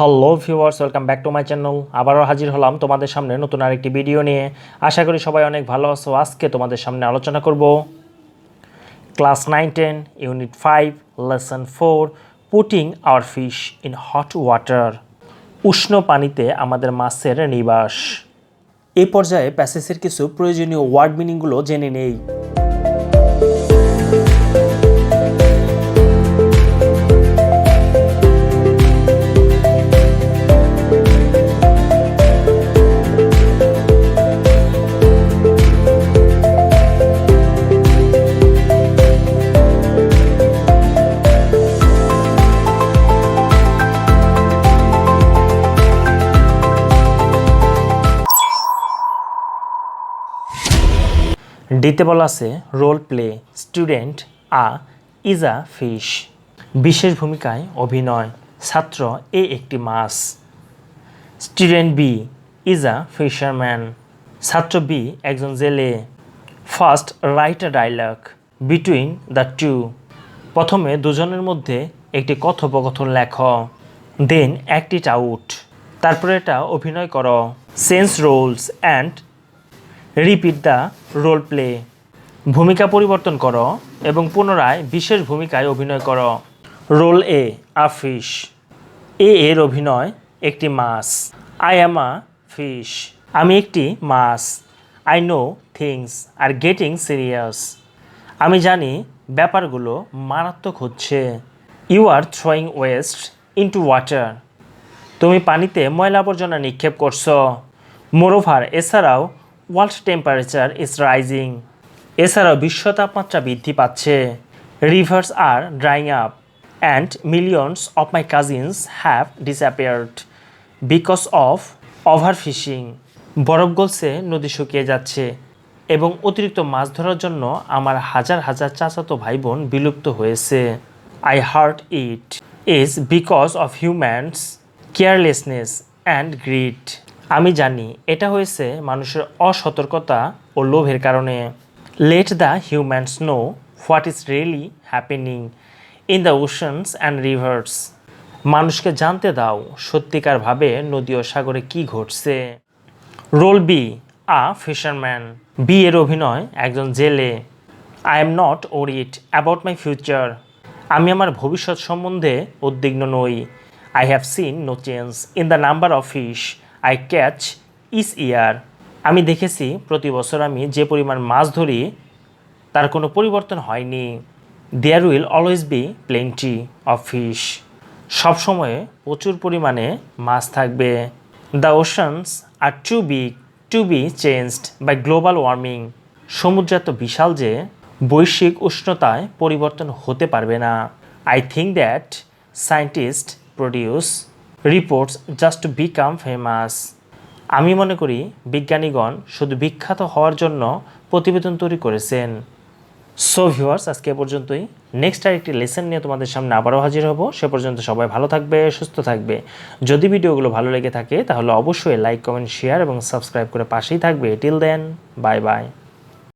Hello viewers, welcome back to my channel. আবারও হাজির হলাম তোমাদের সামনে নতুন আরেকটি ভিডিও নিয়ে। আশা করি সবাই অনেক ভালো আছো। আজকে তোমাদের সামনে আলোচনা করব class 9-10 Unit-5 Lesson-4 putting our fish in hot water. উষ্ণ পানিতে আমাদের মাছের নিবাস। এই পর্যায়ে প্যাসেজের কিছু প্রয়োজনীয় ওয়ার্ড মিনিংগুলো জেনে নেই। ডিতে বলা আছে role play. Student A is a fish. বিশেষ ভূমিকায় অভিনয়। ছাত্র এ একটি মাছ। Student B is a fisherman. ছাত্র বি একজন জেলে। First write a dialogue between the two. প্রথমে দুজনের মধ্যে একটি কথোপকথন লেখ। Then act it out. তারপরে এটা অভিনয় করো। Change roles and repeat the role play. ভূমিকা পরিবর্তন করো এবং পুনরায় বিশেষ ভূমিকায় অভিনয় করো। Role A a fish. এর অভিনয় একটি মাছ। I am a fish. আমি একটি মাছ। I know things are getting serious. আমি জানি ব্যাপারগুলো মারাত্মক হচ্ছে। You are throwing waste into water. তুমি পানিতে ময়লা আবর্জনা নিক্ষেপ করছো। মোরওভার এছাড়াও ওয়ার্ল্ড টেম্পারেচার ইজ রাইজিং। এছাড়াও বিশ্ব তাপমাত্রা বৃদ্ধি পাচ্ছে। Rivers are drying up and millions of my cousins have disappeared because of over fishing. বরফ গলছে, নদী শুকিয়ে যাচ্ছে এবং অতিরিক্ত মাছ ধরার জন্য আমার হাজার হাজার চাচাতো ভাই বোন বিলুপ্ত হয়েছে। I heard it is because of humans carelessness and greed. আমি জানি এটা হয়েছে মানুষের অসতর্কতা ও লোভের কারণে। Let the humans know what is really happening in the oceans and rivers. মানুষকে জানতে দাও সত্যিকারভাবে নদী ও সাগরে কী ঘটছে। Role B a fisherman. B এর অভিনয় একজন জেলে। I am not worried about my future. আমি আমার ভবিষ্যৎ সম্বন্ধে উদ্বিগ্ন নই। I have scene no change in the number of fish I catch each year. আমি দেখেছি প্রতি বছর আমি যে পরিমাণ মাছ ধরি তার কোনো পরিবর্তন হয়নি। There will always be plenty of fish. সবসময়ে প্রচুর পরিমাণে মাছ থাকবে। The oceans are too big to be changed by global warming. সমুদ্র এত বিশাল যে বৈশ্বিক উষ্ণতায় পরিবর্তন হতে পারবে না। I think that scientist produce reports just to become famous. আমি মনে করি বিজ্ঞানীগণ শুধু বিখ্যাত হওয়ার জন্য প্রতিবেদন তৈরি করেছেন। সো ভিউয়ার্স, আজকে এ পর্যন্তই। নেক্সট আরেকটি লেসন নিয়ে তোমাদের সামনে আবারও হাজির হব। সে পর্যন্ত সবাই ভালো থাকবে, সুস্থ থাকবে। যদি ভিডিওগুলো ভালো লেগে থাকে তাহলে অবশ্যই লাইক, কমেন্ট, শেয়ার এবং সাবস্ক্রাইব করে পাশেই থাকবে। Till then, bye by.